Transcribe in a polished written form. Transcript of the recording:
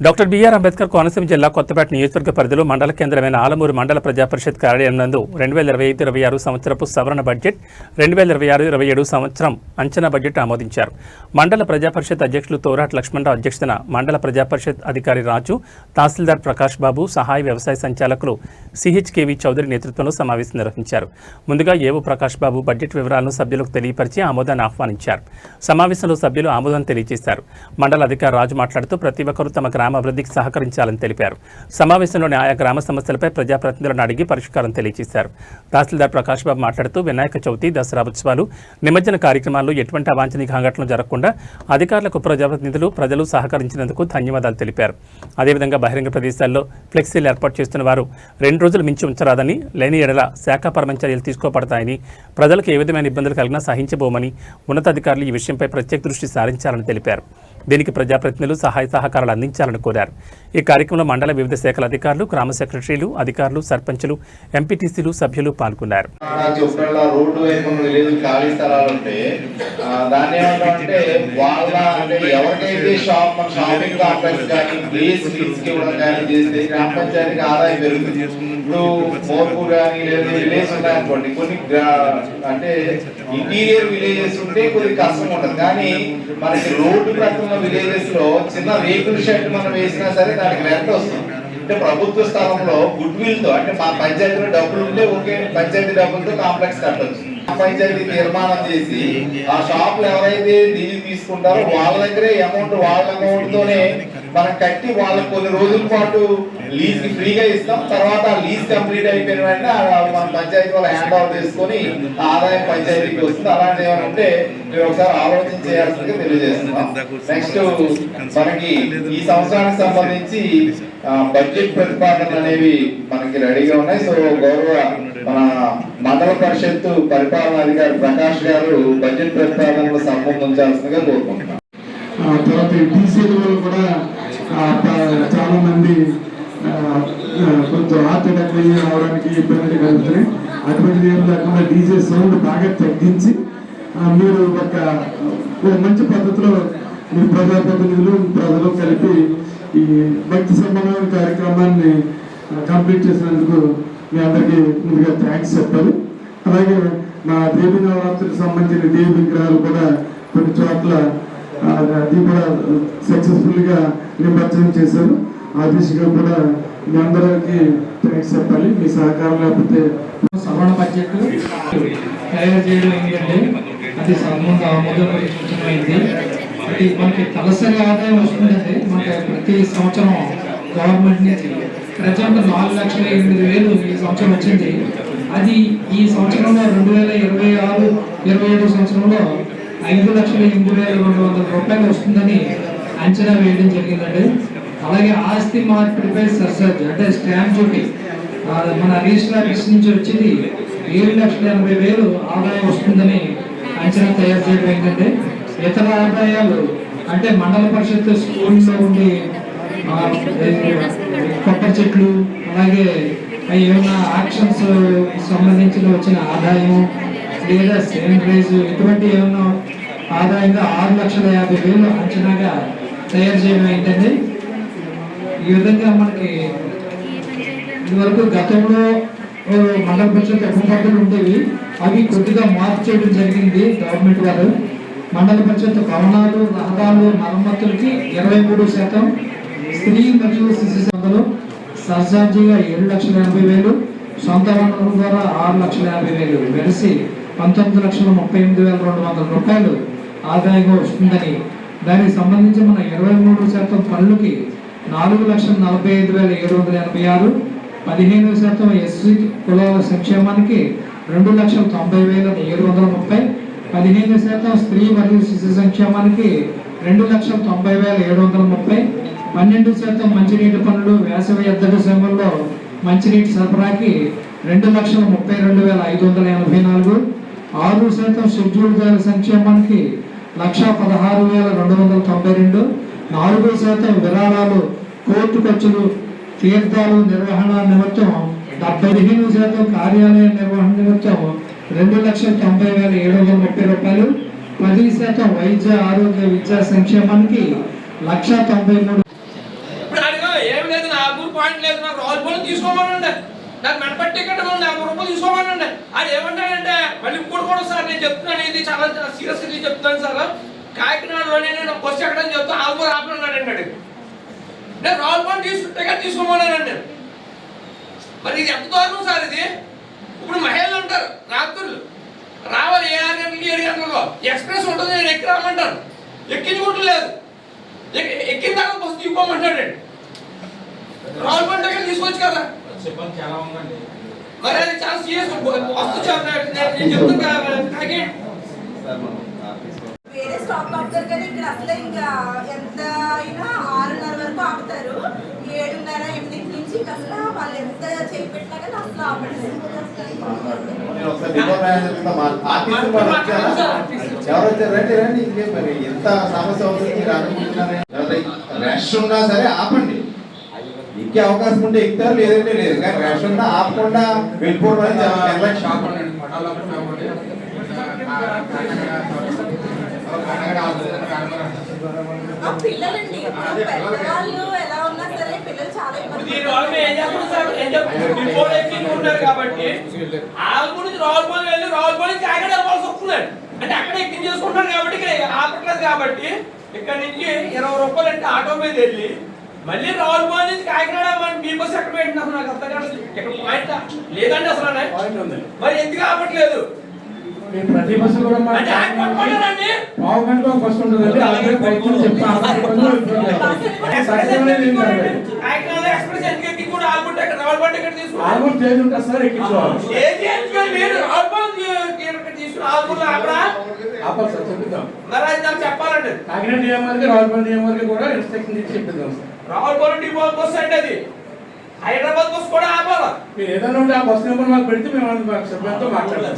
Doctor BR Ambedkar Konaseema జిల్లా కొత్తపేట నియోజకవర్గ పరిధిలో మండల కేంద్రమైన ఆలమూరు మండల ప్రజాపరిషత్ కార్యాలయం నందు 2025-26 సంవత్సరపు సవరణ బడ్జెట్ 2026-27 సంవత్సరం అంచనా బడ్జెట్ ఆమోదించారు. మండల ప్రజాపరిషత్ అధ్యక్షులు తోరాట్ లక్ష్మణరావు అధ్యక్షతన మండల ప్రజాపరిషత్ అధికారి రాజు, తహసీల్దార్ ప్రకాష్ బాబు, సహాయ వ్యవసాయ సంచాలకులు సిహెచ్కేవి చౌదరి నేతృత్వంలో సమావేశం నిర్వహించారు. ముందుగా ఏవో ప్రకాష్ బాబు బడ్జెట్ వివరాలను సభ్యులకు తెలియపరిచి ఆమోదాన్ని ఆహ్వానించారు. సమావేశంలో సభ్యులు ఆమోదాన్ని తెలియజేశారు. మండల అధికారి రాజు మాట్లాడుతూ ప్రతి ఒక్కరూ తమ గ్రామ అభివృద్ధికి సహకరించాలని తెలిపారు. సమావేశంలోని ఆయా గ్రామ సమస్యలపై ప్రజాప్రతినిధులను అడిగి పరిష్కారం తెలియజేశారు. తహసీల్దార్ ప్రకాష్ బాబు మాట్లాడుతూ వినాయక చవితి, దసరా ఉత్సవాలు, నిమజ్జన కార్యక్రమాల్లో ఎటువంటి అవాంఛనీయ సంఘటనలు జరగకుండా అధికారులకు ప్రజాప్రతినిధులు, ప్రజలు సహకరించినందుకు ధన్యవాదాలు తెలిపారు. అదేవిధంగా బహిరంగ ప్రదేశాల్లో ఫ్లెక్సీలు ఏర్పాటు చేస్తున్న వారు 2 రోజులు మించి ఉంచరాదని, లేని ఎడల శాఖాపరమైన చర్యలు తీసుకోబడతాయని, ప్రజలకు ఏ విధమైన ఇబ్బందులు కలిగినా సహించబోమని ఉన్నతాధికారులు ఈ విషయంపై ప్రత్యేక దృష్టి సారించాలని తెలిపారు. దీనికి ప్రజాప్రతినిధులు సహాయ సహకారాలు అందించాలని కోరారు. ఈ కార్యక్రమంలో మండల వివిధ శాఖల అధికారులు, గ్రామ సెక్రటరీలు, అధికారులు, సర్పంచులు, ఎంపీటీసీలు, సభ్యులు పాల్గొన్నారు. ఇంటీరియర్ విలేజెస్ ఉంటే కొద్దిగా కష్టం ఉండదు, కానీ మనకి రోడ్డు ప్రక్కన విలేజెస్ లో చిన్న రేకుల షెడ్ మనం వేసినా సరే దానికి రెంట్ వస్తుంది. అంటే ప్రభుత్వ స్థలంలో గుడ్ విల్ తో, అంటే మా పంచాయతీలో డబ్బులు ఉంటే ఓకే, పంచాయతీ డబ్బులతో కాంప్లెక్స్ కట్టొచ్చు. పంచాయతీ నిర్మాణం చేసి ఆ షాపులు ఎవరైతే లీజు తీసుకుంటారో వాళ్ళ దగ్గరే అమౌంట్, వాళ్ళ అమౌంట్ తోనే మనం కట్టి వాళ్ళకి కొన్ని రోజుల పాటు లీజ్ కి ఫ్రీగా ఇస్తాం. తర్వాత లీజ్ కంప్లీట్ అయిపోయిన వెంటనే మన పంచాయతీ వాళ్ళు హ్యాండ్ ఓవర్ చేసుకొని ఆదాయం పంచాయతీకి వస్తుంది. అలాంటి ఏమంటే మీరు ఒకసారి ఆలోచన చేయాల్సిందిగా తెలియజేస్తున్నాం. నెక్స్ట్ మనకి ఈ సంవత్సరానికి సంబంధించి బడ్జెట్ ప్రతిపాదనలు అనేవి మనకి రెడీగా ఉన్నాయి. సో గౌరవ మన మండల పరిషత్ పరిపాలనాధికారి ప్రకాష్ గారు బడ్జెట్ ప్రతిపాదనలు సంబంధించాల్సిందిగా కోరుకుంటున్నాం. తర్వాత టీసీలు కూడా చాలా మంది కొంచెం హార్ట్ అటాక్ అయ్యి రావడానికి ఇబ్బంది కలుగుతున్నాయి. అటువంటిది ఏం లేకుండా డీజే సౌండ్ బాగా తగ్గించి మీరు ఒక మంచి పద్ధతిలో మీరు ప్రజాప్రతినిధులు, ప్రజలు కలిపి ఈ భక్తి సంబంధమైన కార్యక్రమాన్ని కంప్లీట్ చేసినందుకు మీ అందరికీ ముందుగా థ్యాంక్స్ చెప్పాలి. అలాగే మా దేవీ నవరాత్రికి సంబంధించిన దేవి విగ్రహాలు కూడా కొన్ని చోట్ల అది కూడా సక్సెస్ఫుల్గా నిమజ్జనం చేశారు. ఆ దిశగా కూడా మీ అందరికి థ్యాంక్స్ చెప్పాలి. మీ సహకారం లేకపోతే సవరణ బడ్జెట్ తయారు చేయడం ఏంటంటే అది సూచనమైంది. అది మనకి తలసరి ఆదాయం వస్తుందంటే మనకి ప్రతి సంవత్సరం గవర్నమెంట్ నుంచి ప్రజెంట్ 4,08,000 ఈ సంవత్సరం వచ్చింది. అది ఈ సంవత్సరంలో 2026-27 సంవత్సరంలో 5,08,200 రూపాయలు వస్తుందని అంచనా వేయడం జరిగిందండి. అలాగే ఆస్తి మార్పిడిపై సర్చార్జ్ అంటే స్టాంప్ డ్యూటీ మన రిజిస్టర్ ఆఫీస్ నుంచి వచ్చింది 7,80,000 ఆదాయం వస్తుందని అంచనా తయారు చేయడం ఏంటంటే ఇతర ఆదాయాలు అంటే మండల పరిషత్ స్కూల్లో ఉండి కొబ్బరి చెట్లు, అలాగే ఏమైనా యాక్షన్స్ సంబంధించిన వచ్చిన ఆదాయం లేదా సేంద్రేజ్ ఇటువంటి ఏమైనా ఆదాయంగా 6,50,000 అంచనాగా తయారు చేయడం ఏంటంటే ఈ విధంగా మనకి ఇదివరకు గతంలో మండల పరిషత్ ఉపపద్ధతులు ఉండేవి, అవి కొద్దిగా మార్పు చేయడం జరిగింది గవర్నమెంట్ వారు. మండల పరిషత్ భవనాలు, రహదారులు మరమ్మతులకి 23%, స్త్రీ మరియు శిశు సేవలు సర్చార్జీగా 7,80,000, సొంత వనరుల ద్వారా 6,50,000 వెలిసి 19,38,200 రూపాయలు ఆదాయంగా వస్తుందని, దానికి సంబంధించి మన 23% పనులకి 4,45,786, 15% ఎస్సీ కులాల సంక్షేమానికి 2,90,730, 15% స్త్రీ మరియు శిశు సంక్షేమానికి 2,90,730, 12% మంచినీటి పనులు, వేసవి ఎద్దడి సమయంలో మంచినీటి సరఫరాకి 2,32,584, 6% షెడ్యూల్ జాల సంక్షేమానికి 1,16,292, 4% విరాళాలు, కోర్టు ఖర్చులు, తీర్థాలు నిర్వహణ నిమిత్తం 15% కార్యాలయ నిర్వహణ నిమిత్తం 2,90,730 రూపాయలు, 10% వైద్య ఆరోగ్య విద్యా సంక్షేమానికి 1,93,000. ఆల్మూరు పాయింట్ లేదు, నాకు రావులపాలెం తీసుకోమనండి, నాకు మెనపట్టి టికెట్ 50 రూపాయలు తీసుకోమనండి. అది ఏమంటాడంటే మళ్ళీ ఇంకోటి కూడా సార్ నేను చెప్తున్నాను, ఇది చాలా సీరియస్గా చెప్తున్నాను సార్, కాకినాడలోనే నేను బస్సు ఎక్కడని చెప్తా ఆల్మూరు ఆపన్నాడండి. నేను రావులపాలెం టికెట్ తీసుకోమన్నానండి. మరి ఇది ఎంత దారుణం సార్ ఇది. ఇప్పుడు మహిళలు ఉంటారు రాత్రులు రావాలి 6 గంటలకి 7 గంటలకు ఎక్స్ప్రెస్ ఉంటుంది, నేను ఎక్కి రామంటాను, ఎక్కించుకోవట్లేదు, ఎక్కిన తర్వాత బస్సు తీసుకోమంటాడండి. రావులపాలెం టికెట్ తీసుకోవచ్చు కదా. మరి అది చాలా సీరియస్ వస్తు నేను చెప్తున్నా. వేరే స్టాప్ ఆపుతారు కానీ ఇక్కడ అసలే ఇంకా ఎంత అయినా 6:30 వరకు ఆపుతారు. 7:30, 8 నుంచి అసలు వాళ్ళు ఎంత చేపెట్టినా కానీ అసలు ఆపట్లేదు. ఎవరు వచ్చారు? రండి రండి, ఇంకే మరి ఎంత సమస్య అవుతుంది రష్ ఉన్నా సరే ఆపండి. ఎక్కే అవకాశం ఉంటే ఎక్కుతారు, లేదంటే లేదు. కానీ రష్ ఉన్నా ఆపకుండా వెళ్ళిపోవడం అనేది చాలా నిర్లక్ష్యం. పిల్లలండి పెద్దవాళ్ళు ఎలా ఉన్నా సరే పిల్లలు చాలా ఇబ్బంది కాబట్టి ఆల్మూరు నుంచి రావులపాలెం వెళ్ళి రావులపాలెం కాకినాడ వెళ్ళాల్సి వస్తున్నాడు. అంటే అక్కడ ఎక్కించేసుకుంటారు కాబట్టి ఇక్కడ ఆపట్లేదు. కాబట్టి ఇక్కడ నుంచి 20 రూపాయలు అంటే ఆటో మీద వెళ్ళి మళ్ళీ రావులపాలెం నుంచి కాకినాడ మన మీ బస్సు ఎక్కడ పెట్టినారు నాకు అర్థం కాదు. ఇక్కడ పాయింట్ లేదండి అసలు. మరి ఎందుకు ఆపట్లేదు? ప్రతి బస్సు కూడా పావు గంట బస్సు ఉంటుందండి. అలాగే ఆల్మోస్ట్ స్టేజ్ ఉంటుంది సార్, ఎక్కించుకోవాలి చెప్పాలండి. కాకినాడ డిఎం వారికి రావులపాలెం డిఎం వారికి కూడా ఇన్స్ట్రక్షన్ ఇచ్చి చెప్పిద్దాం సార్. రావులపాలెం డిపో బస్సు అంటే అది హైదరాబాద్ బస్సు కూడా ఆపాలా. మీరు ఏదైనా ఉంటే ఆ బస్సు నెంబర్ మాకు పెడితే మేము సిబ్బందితో మాట్లాడతాం.